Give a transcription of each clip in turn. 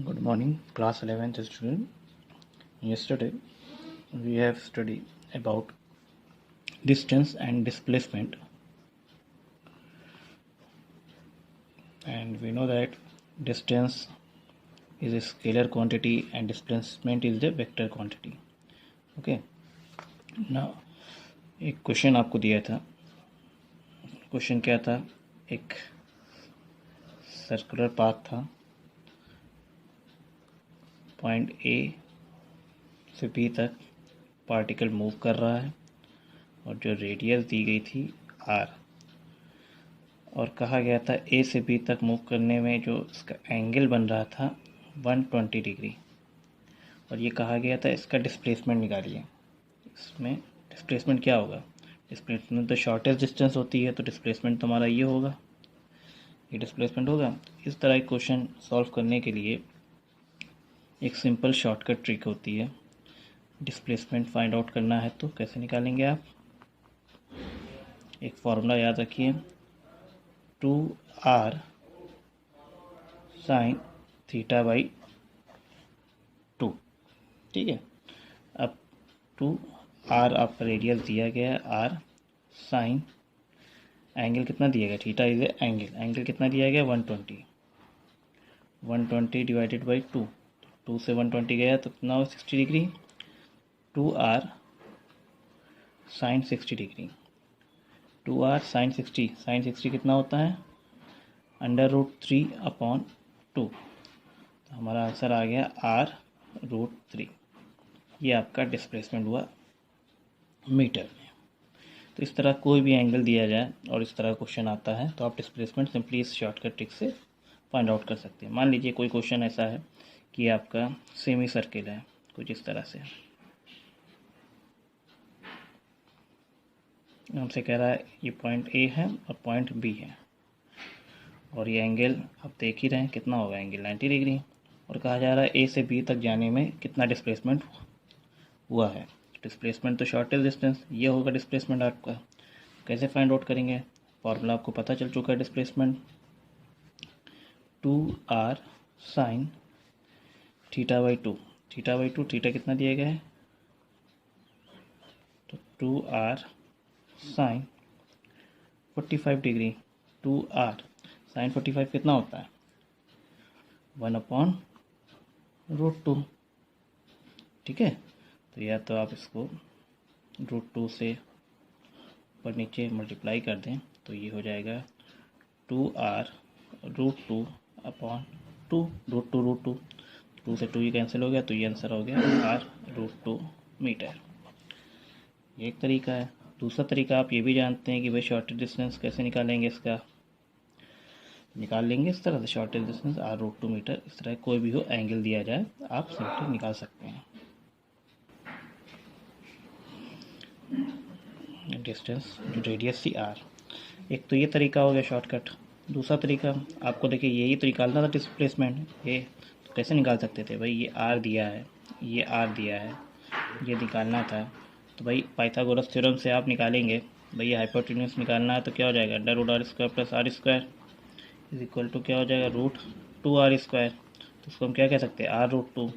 Good morning, class 11th student. Yesterday we have studied about distance and displacement, and we know that distance is a scalar quantity and displacement is the vector quantity. Okay, now एक question आपको दिया था. Question क्या था? एक circular path था, point A से B तक पार्टिकल मूव कर रहा है और जो रेडियस दी गई थी आर, और कहा गया था ए से बी तक मूव करने में जो इसका एंगल बन रहा था 120 डिग्री, और ये कहा गया था इसका डिस्प्लेसमेंट निकालिए. इसमें डिस्प्लेसमेंट क्या होगा? डिस्प्लेसमेंट तो शॉर्टेस्ट डिस्टेंस होती है, तो डिस्प्लेसमेंट तो हमारा ये होगा, ये डिस्प्लेसमेंट होगा. इस तरह के क्वेश्चन सॉल्व करने के लिए एक सिंपल शॉर्टकट ट्रिक होती है. डिस्प्लेसमेंट फाइंड आउट करना है तो कैसे निकालेंगे आप? एक फॉर्मूला याद रखिए, 2r साइन थीटा बाई 2. ठीक है, अब 2r आपका रेडियस दिया गया है, r साइन एंगल कितना दिया गया? थीटा इज एंगल कितना दिया गया? 120 डिवाइडेड बाई 2. 2 से 120 गया तो कितना हो? 60 degree. 2r sign 60 degree. 2r sign 60 कितना होता है? √3/2. तो हमारा आंसर आ गया r√3. ये आपका डिस्प्लेसमेंट हुआ मीटर में. तो इस तरह कोई भी एंगल दिया जाए और इस तरह क्वेश्चन आता है तो आप डिस्प्लेसमेंट सिंपली इस शॉर्टकट ट्रिक से फाइंड आउट कर सकते हैं. मान लीजिए कोई क्वेश्चन ऐसा है कि आपका सेमी सर्किल है कुछ इस तरह से, हमसे कह रहा है ये पॉइंट ए है और पॉइंट बी है, और ये एंगल आप देख ही रहे हैं कितना होगा, एंगल 90 डिग्री. और कहा जा रहा है ए से बी तक जाने में कितना डिस्प्लेसमेंट हुआ है. डिस्प्लेसमेंट तो शॉर्टेस्ट डिस्टेंस, ये होगा डिस्प्लेसमेंट आपका. कैसे फाइंड आउट करेंगे? फॉर्मूला आपको पता चल चुका है. Displacement 2r sine theta by 2. Theta कितना दिया गया है? तो 2r sign 45 degree. 2r sign 45 कितना होता है? 1/√2. ठीक है, तो या तो आप इसको √2 से ऊपर नीचे मल्टीप्लाई कर दें तो ये हो जाएगा 2r√2/2. √2 2 से 2 ही कैंसिल हो गया, तो ये आंसर हो गया r√2 मीटर. ये एक तरीका है. दूसरा तरीका आप ये भी जानते हैं कि भाई शॉर्टेस्ट डिस्टेंस कैसे निकालेंगे. इसका निकाल लेंगे इस तरह से, शॉर्टेस्ट डिस्टेंस r√2 मीटर. इस तरह कोई भी हो एंगल दिया जाए आप सिंपली निकाल सकते हैं. डिस्टेंस जो रेडियस थी r. एक तो ये तरीका हो गया शॉर्टकट. दूसरा तरीका आपको देखिए यही तो निकालना था डिस्प्लेसमेंट. ये तो कैसे निकाल सकते थे भाई? ये r दिया है, ये r दिया है, ये निकालना था. तो भाई पाइथागोरस थ्योरम से आप निकालेंगे. भाई ये हाइपोटेन्यूस निकालना है तो क्या हो जाएगा? √r² + r² is equal to क्या हो जाएगा? √2r². तो इसको हम क्या कह सकते हैं? r√2.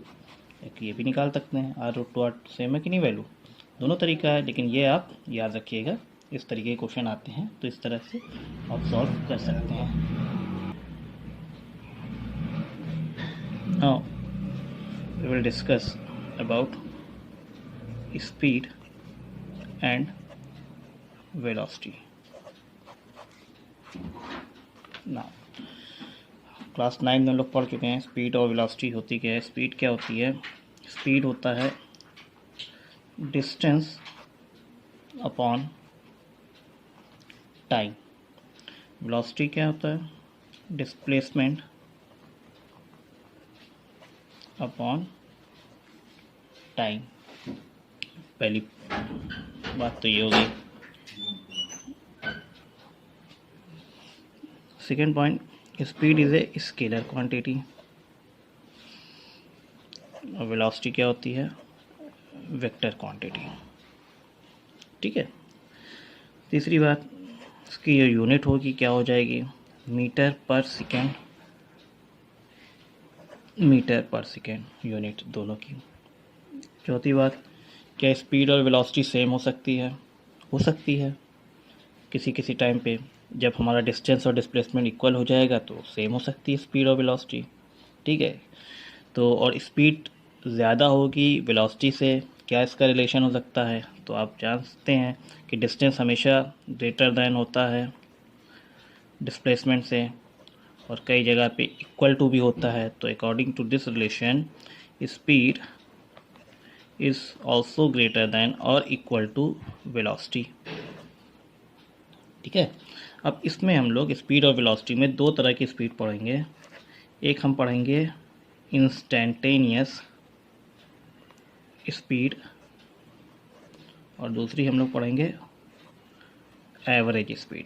एक ये भी निकाल सकते हैं. r√2 r सेम है कि नहीं वैल्यू? दोनों तरीका है, लेकिन ये आप याद रखिएगा इस तरीके के क्वेश्चन आते हैं तो इस तरह से आप सॉल्व कर सकते हैं. Now we will discuss about speed and velocity. Now class 9 में हम लोग पढ़ चुके हैं स्पीड और वेलोसिटी होती क्या है. स्पीड क्या होती है? स्पीड होता है डिस्टेंस अपॉन टाइम. वेलोसिटी क्या होता है? Displacement upon time. पहली बात तो ये हो गई. Second point, speed is a scalar quantity और वेलोसिटी क्या होती है? Vector quantity. ठीक है. तीसरी बात, इसकी जो यूनिट होगी क्या हो जाएगी? मीटर पर सेकेंड मीटर पर सेकेंड यूनिट दोनों की। चौथी बात, क्या स्पीड और वेलोसिटी सेम हो सकती है? हो सकती है। किसी किसी टाइम पे जब हमारा डिस्टेंस और डिस्प्लेसमेंट इक्वल हो जाएगा तो सेम हो सकती है स्पीड और वेलोसिटी। ठीक है, तो और स्पीड ज़्यादा होगी वेलोसिटी से, क्या इसका रिलेशन हो सकता है? तो आप जानते हैं कि डिस्टेंस हमेशा ग्रेटर दैन होता है डिस्प्लेसमेंट से, और कई जगह पे इक्वल टू भी होता है। तो according to this relation speed is also greater than और इक्वल टू वेलोसिटी। ठीक है, अब इसमें हम लोग स्पीड और वेलोसिटी में दो तरह की स्पीड पढ़ेंगे। एक हम पढ़ेंगे इंस्टेंटेनियस स्पीड और दूसरी हम लोग पढ़ेंगे एवरेज स्पीड।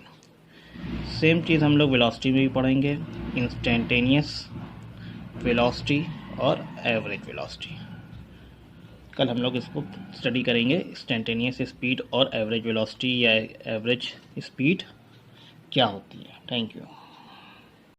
सेम चीज़ हम लोग वेलोसिटी में भी पढ़ेंगे, इंस्टेंटेनियस वेलोसिटी और एवरेज वेलोसिटी। कल हम लोग इसको स्टडी करेंगे, इंस्टेंटेनियस स्पीड और एवरेज वेलोसिटी या एवरेज स्पीड क्या होती है। Thank you.